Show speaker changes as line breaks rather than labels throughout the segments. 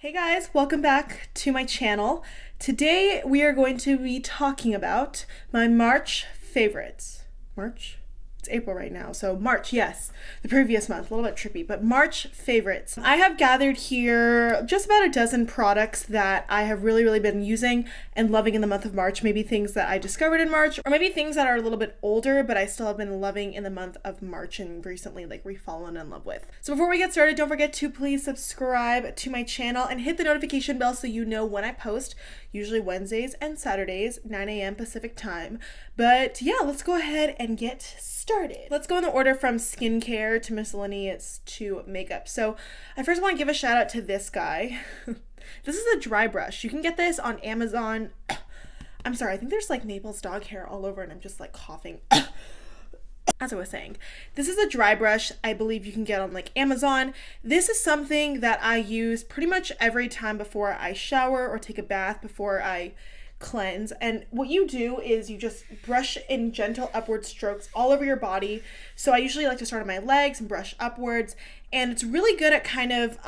Hey guys, welcome back to my channel. Today we are going to be talking about my March favorites. March? It's April right now, so March, yes. The previous month, a little bit trippy, but March favorites. I have gathered here just about a dozen products that I have really been using and loving in the month of March. Maybe things that I discovered in March, or maybe things that are a little bit older, but I still have been loving in the month of March and recently like refallen in love with. So before we get started, don't forget to please subscribe to my channel and hit the notification bell so you know when I post, usually Wednesdays and Saturdays, 9 a.m. Pacific time. But yeah, let's go ahead and get started. Let's go in the order from skincare to miscellaneous to makeup. So I first want to give a shout out to this guy. This is a dry brush. You can get this on Amazon. I'm sorry, I think there's like Maple's dog hair all over and I'm just like coughing. As I was saying, this is a dry brush I believe you can get on like Amazon. This is something that I use pretty much every time before I shower or take a bath before I cleanse. And what you do is you just brush in gentle upward strokes all over your body. So I usually like to start on my legs and brush upwards, and it's really good at kind of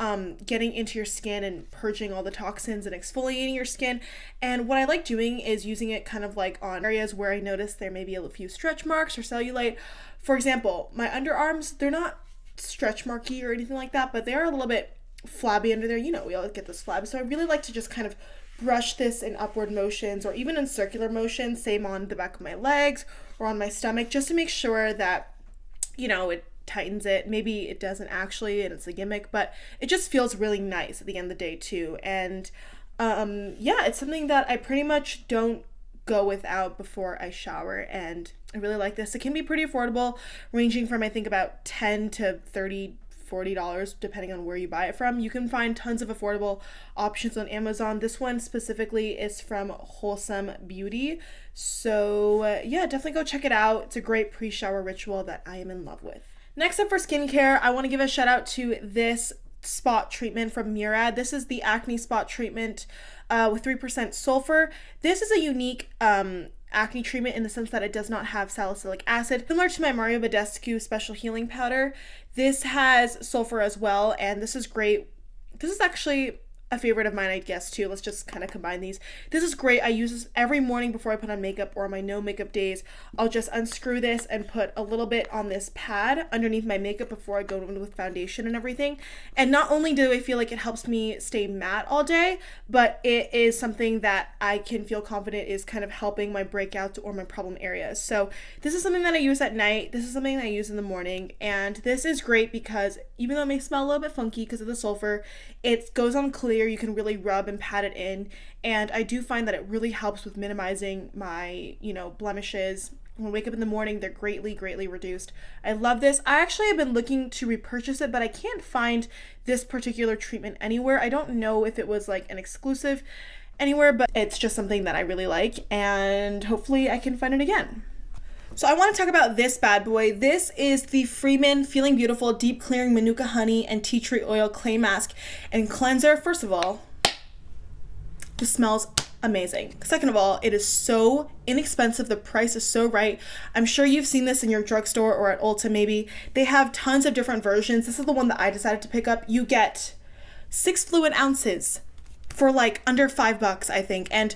getting into your skin and purging all the toxins and exfoliating your skin. And what I like doing is using it kind of like on areas where I notice there may be a few stretch marks or cellulite. For example, my underarms, they're not stretch marky or anything like that, but they are a little bit flabby under there. You know, we always get those flabs. So I really like to just kind of brush this in upward motions or even in circular motions, same on the back of my legs or on my stomach, just to make sure that, you know, it tightens it. Maybe it doesn't actually and it's a gimmick, but it just feels really nice at the end of the day too. And yeah, it's something that I pretty much don't go without before I shower, and I really like this. It can be pretty affordable, ranging from I think about $10 to $40 depending on where you buy it from. You can find tons of affordable options on Amazon. This one specifically is from Wholesome Beauty. So yeah, definitely go check it out. It's a great pre-shower ritual that I am in love with. Next up for skincare, I want to give a shout out to this spot treatment from Murad. This is the acne spot treatment with 3% sulfur. This is a unique acne treatment in the sense that it does not have salicylic acid. Similar to my Badescu special healing powder, this has sulfur as well, and this is great. This is actually a favorite of mine, I guess, too. Let's just kind of combine these. This is great. I use this every morning before I put on makeup, or on my no makeup days. I'll just unscrew this and put a little bit on this pad underneath my makeup before I go in with foundation and everything. And not only do I feel like it helps me stay matte all day, but it is something that I can feel confident is kind of helping my breakouts or my problem areas. So this is something that I use at night. This is something that I use in the morning. And this is great because even though it may smell a little bit funky because of the sulfur, it goes on clear. You can really rub and pat it in, and I do find that it really helps with minimizing my, you know, blemishes. When I wake up in the morning, they're greatly reduced. I love this. I actually have been looking to repurchase it, but I can't find this particular treatment anywhere. I don't know if it was like an exclusive anywhere, but it's just something that I really like, and hopefully I can find it again. So I want to talk about this bad boy. This is the Freeman Feeling Beautiful Deep Clearing Manuka Honey and Tea Tree Oil Clay Mask and Cleanser. First of all, this smells amazing. Second of all, it is so inexpensive. The price is so right. I'm sure you've seen this in your drugstore or at Ulta maybe. They have tons of different versions. This is the one that I decided to pick up. You get 6 fluid ounces for like under $5, I think. And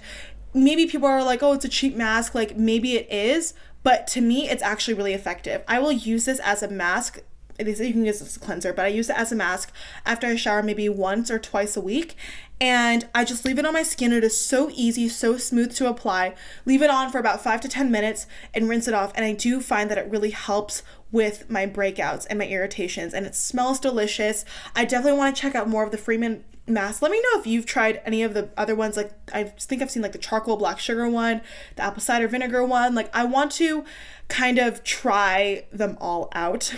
maybe people are like, oh, it's a cheap mask. Like maybe it is, but to me, it's actually really effective. I will use this as a mask. They say you can use this as a cleanser, but I use it as a mask after I shower maybe once or twice a week. And I just leave it on my skin. It is so easy, so smooth to apply. Leave it on for about 5 to 10 minutes and rinse it off. And I do find that it really helps with my breakouts and my irritations. And it smells delicious. I definitely want to check out more of the Freeman mask. Let me know if you've tried any of the other ones. Like I think I've seen like the charcoal black sugar one, the apple cider vinegar one. Like I want to kind of try them all out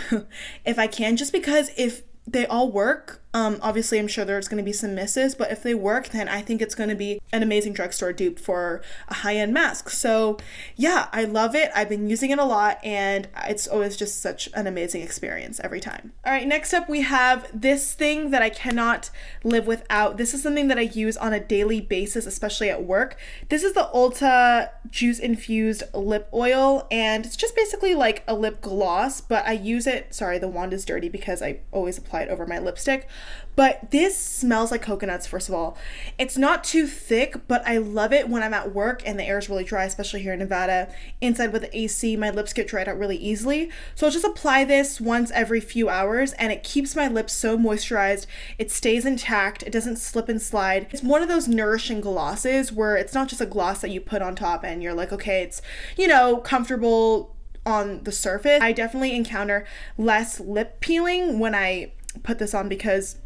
if I can, just because if they all work, obviously I'm sure there's going to be some misses, but if they work, then I think it's going to be an amazing drugstore dupe for a high-end mask. So yeah, I love it. I've been using it a lot, and it's always just such an amazing experience every time. All right, next up we have this thing that I cannot live without. This is something that I use on a daily basis, especially at work. This is the ULTA Juice Infused Lip Oil, and it's just basically like a lip gloss, but I use it, sorry, the wand is dirty because I always apply it over my lipstick. But this smells like coconuts, first of all. It's not too thick, but I love it when I'm at work and the air is really dry, especially here in Nevada. Inside with the AC, my lips get dried out really easily. So I'll just apply this once every few hours and it keeps my lips so moisturized. It stays intact. It doesn't slip and slide. It's one of those nourishing glosses where it's not just a gloss that you put on top and you're like, okay, it's, you know, comfortable on the surface. I definitely encounter less lip peeling when I put this on because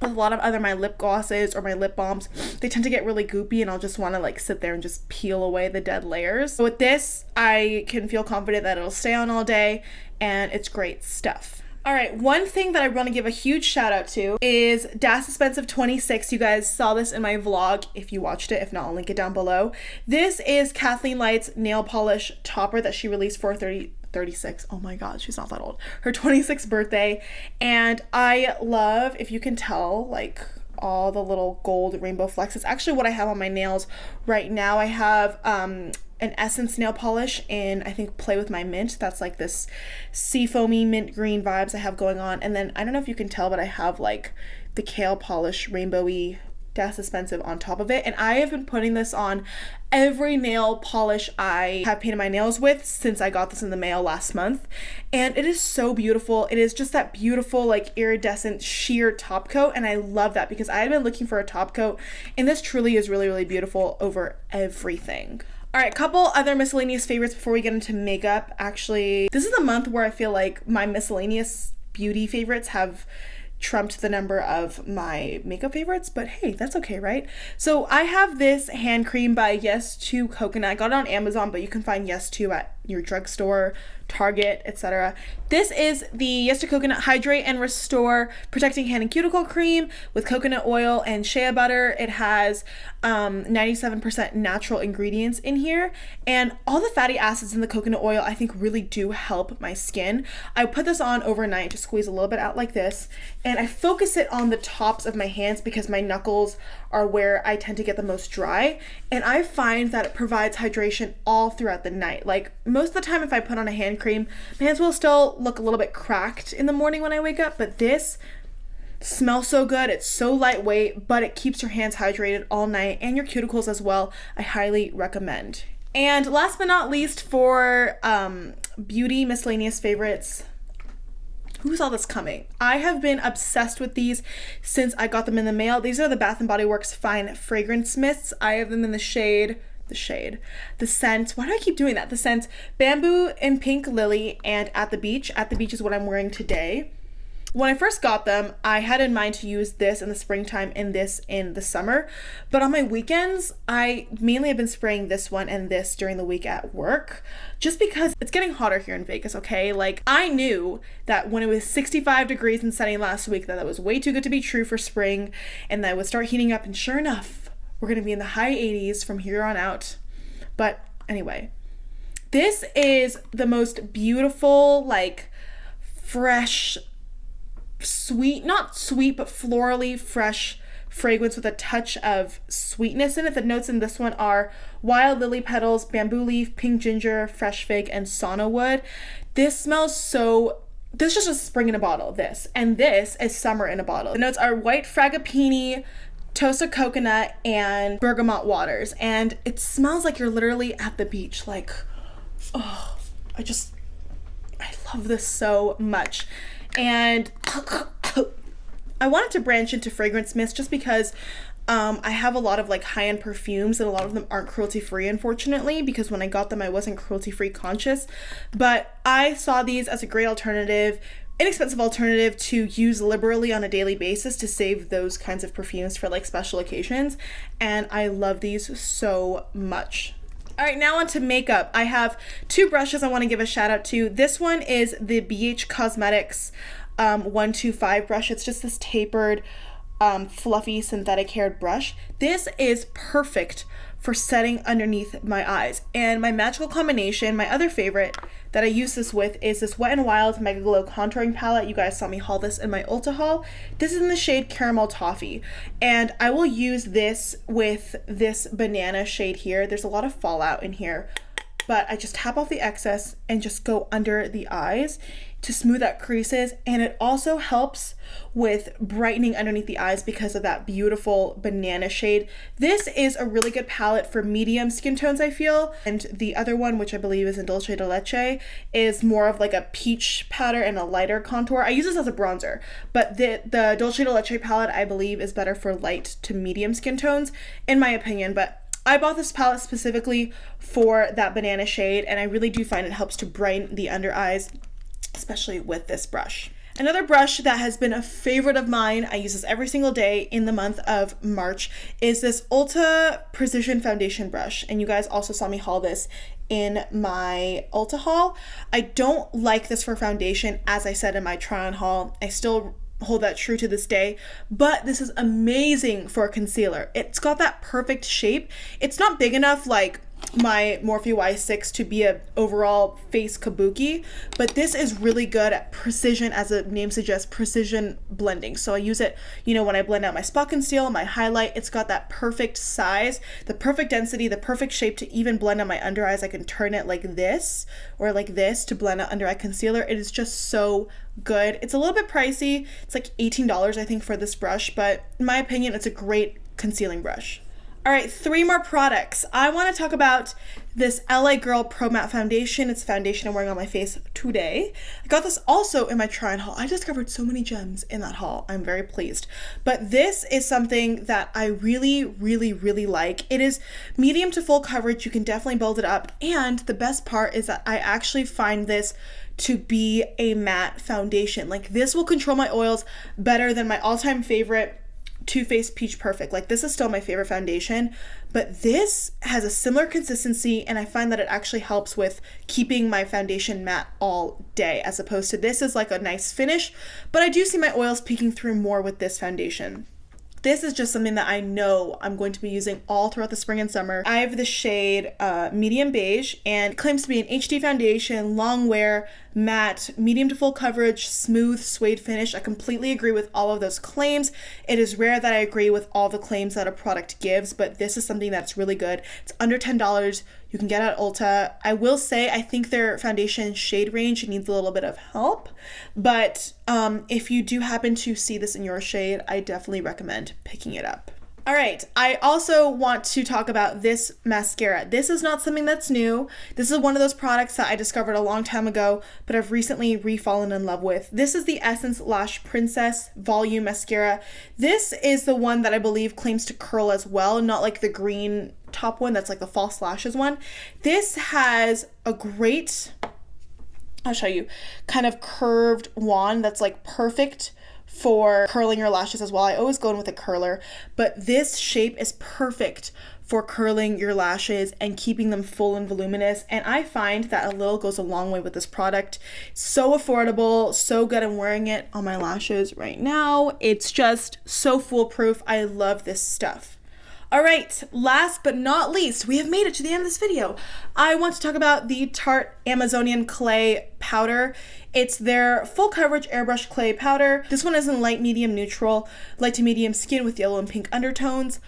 with a lot of other my lip glosses or my lip balms, they tend to get really goopy and I'll just want to like sit there and just peel away the dead layers. So with this, I can feel confident that it'll stay on all day and it's great stuff. All right, one thing that I want to give a huge shout out to is Esspensive 26. You guys saw this in my vlog if you watched it. If not, I'll link it down below. This is Kathleen Light's nail polish topper that she released for 36. Oh my god, she's not that old. Her 26th birthday. And I love, if you can tell, like all the little gold rainbow flecks. It's actually what I have on my nails right now. I have an Essence nail polish in, I think, Play With My Mint. That's like this sea foamy mint green vibes I have going on. And then I don't know if you can tell, but I have like the kale polish rainbowy Esspensive on top of it, and I have been putting this on every nail polish I have painted my nails with since I got this in the mail last month, and it is so beautiful. It is just that beautiful like iridescent sheer top coat, and I love that because I had been looking for a top coat, and this truly is really, really beautiful over everything. All right, couple other miscellaneous favorites before we get into makeup. Actually, this is the month where I feel like my miscellaneous beauty favorites have trumped the number of my makeup favorites, but hey, that's okay, right? So I have this hand cream by Yes2 Coconut. I got it on Amazon, but you can find Yes2 at your drugstore, Target, etc. This is the Yes2 Coconut Hydrate and Restore Protecting Hand and Cuticle Cream with coconut oil and shea butter. It has 97% natural ingredients in here, and all the fatty acids in the coconut oil I think really do help my skin. I put this on overnight, just squeeze a little bit out like this, and I focus it on the tops of my hands because my knuckles are where I tend to get the most dry, and I find that it provides hydration all throughout the night. Like most of the time if I put on a hand cream, my hands will still look a little bit cracked in the morning when I wake up, but this smells so good. It's so lightweight, but it keeps your hands hydrated all night and your cuticles as well. I highly recommend. And last but not least, for beauty miscellaneous favorites, who saw this coming? I have been obsessed with these since I got them in the mail. These are the Bath & Body Works Fine Fragrance Mists. I have them in the scent, why do I keep doing that? The scent Bamboo and Pink Lily and At the Beach. At the Beach is what I'm wearing today. When I first got them, I had in mind to use this in the springtime and this in the summer, but on my weekends, I mainly have been spraying this one and this during the week at work, just because it's getting hotter here in Vegas, okay? Like, I knew that when it was 65 degrees and sunny last week, that was way too good to be true for spring, and that it would start heating up, and sure enough, we're gonna be in the high 80s from here on out. But anyway, this is the most beautiful, like, fresh, sweet, not sweet, but florally fresh fragrance with a touch of sweetness in it. The notes in this one are wild lily petals, bamboo leaf, pink ginger, fresh fig, and sauna wood. This smells so, this is just spring in a bottle, this. And this is summer in a bottle. The notes are white frangipani, toasted coconut, and bergamot waters. And it smells like you're literally at the beach. Like, oh, I love this so much. And I wanted to branch into fragrance mist just because I have a lot of like high-end perfumes and a lot of them aren't cruelty-free, unfortunately, because when I got them I wasn't cruelty-free conscious, but I saw these as a great alternative, inexpensive alternative to use liberally on a daily basis to save those kinds of perfumes for like special occasions, and I love these so much. All right, now on to makeup. I have two brushes I want to give a shout out to. This one is the Beige Cosmetics 125 brush. It's just this tapered, fluffy, synthetic haired brush. This is perfect for setting underneath my eyes. And my magical combination, my other favorite that I use this with, is this Wet n Wild MegaGlo contouring palette. You guys saw me haul this in my Ulta haul. This is in the shade Caramel Toffee. And I will use this with this banana shade here. There's a lot of fallout in here, but I just tap off the excess and just go under the eyes. to smooth out creases, and it also helps with brightening underneath the eyes because of that beautiful banana shade. This is a really good palette for medium skin tones, I feel. And the other one, which I believe is in Dulce de Leche, is more of like a peach powder and a lighter contour. I use this as a bronzer, but the Dulce de Leche palette, I believe, is better for light to medium skin tones, in my opinion. But I bought this palette specifically for that banana shade, and I really do find it helps to brighten the under eyes, especially with this brush. Another brush that has been a favorite of mine, I use this every single day in the month of March, is this ULTA Precision Foundation brush. And you guys also saw me haul this in my ULTA haul. I don't like this for foundation, as I said in my try-on haul. I still hold that true to this day, but this is amazing for a concealer. It's got that perfect shape. It's not big enough like my Morphe Y6 to be a overall face kabuki, but this is really good at precision, as the name suggests, precision blending. So I use it, you know, when I blend out my spot conceal, my highlight. It's got that perfect size, the perfect density, the perfect shape to even blend out my under eyes. I can turn it like this or like this to blend out under eye concealer. It is just so good. It's a little bit pricey. It's like $18, I think, for this brush, but in my opinion, it's a great concealing brush. All right, 3 more products. I want to talk about this LA Girl Pro Matte Foundation. It's a foundation I'm wearing on my face today. I got this also in my try-on haul. I discovered so many gems in that haul. I'm very pleased. But this is something that I really, really, really like. It is medium to full coverage. You can definitely build it up. And the best part is that I actually find this to be a matte foundation. Like, this will control my oils better than my all-time favorite Too Faced Peach Perfect. Like, this is still my favorite foundation, but this has a similar consistency, and I find that it actually helps with keeping my foundation matte all day, as opposed to this is like a nice finish, but I do see my oils peeking through more with this foundation. This is just something that I know I'm going to be using all throughout the spring and summer. I have the shade Medium Beige, and it claims to be an HD foundation, long wear, matte, medium to full coverage, smooth suede finish. I completely agree with all of those claims. It is rare that I agree with all the claims that a product gives, but this is something that's really good. It's under $10. You can get at Ulta. I will say I think their foundation shade range needs a little bit of help, but if you do happen to see this in your shade, I definitely recommend picking it up. All right, I also want to talk about this mascara. This is not something that's new. This is one of those products that I discovered a long time ago, but I've recently re-fallen in love with. This is the Essence Lash Princess Volume Mascara. This is the one that I believe claims to curl as well, not like the green top one that's like the false lashes one. This has a great, I'll show you, kind of curved wand that's like perfect for curling your lashes as well. I always go in with a curler, but this shape is perfect for curling your lashes and keeping them full and voluminous. And I find that a little goes a long way with this product. So affordable, so good. I'm wearing it on my lashes right now. It's just so foolproof. I love this stuff. All right, last but not least, we have made it to the end of this video. I want to talk about the Tarte Amazonian Clay Powder. It's their full coverage airbrush clay powder. This one is in light, medium, neutral, light to medium skin with yellow and pink undertones.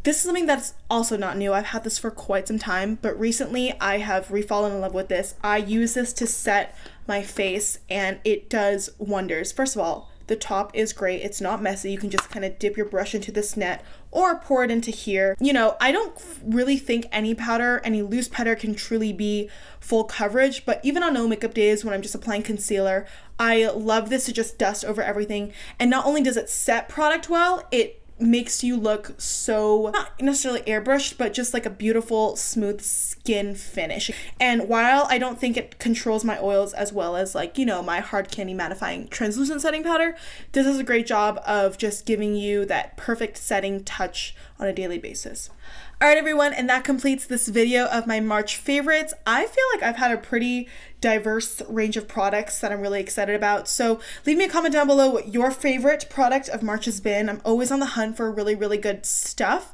This is something that's also not new. I've had this for quite some time, but recently I have re-fallen in love with this. I use this to set my face, and it does wonders. First of all, the top is great. It's not messy. You can just kind of dip your brush into this net or pour it into here. You know, I don't really think any powder, any loose powder can truly be full coverage, but even on no makeup days when I'm just applying concealer, I love this to just dust over everything. And not only does it set product well, it makes you look so, not necessarily airbrushed, but just like a beautiful smooth skin finish. And while I don't think it controls my oils as well as, like, you know, my hard candy mattifying translucent setting powder, this does a great job of just giving you that perfect setting touch on a daily basis. All right, everyone, and that completes this video of my March favorites. I feel like I've had a pretty diverse range of products that I'm really excited about. So leave me a comment down below what your favorite product of March has been. I'm always on the hunt for really, really good stuff.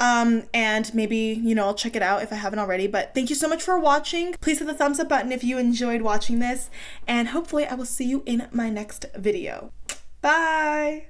And maybe, you know, I'll check it out if I haven't already. But thank you so much for watching. Please hit the thumbs up button if you enjoyed watching this. And hopefully I will see you in my next video. Bye!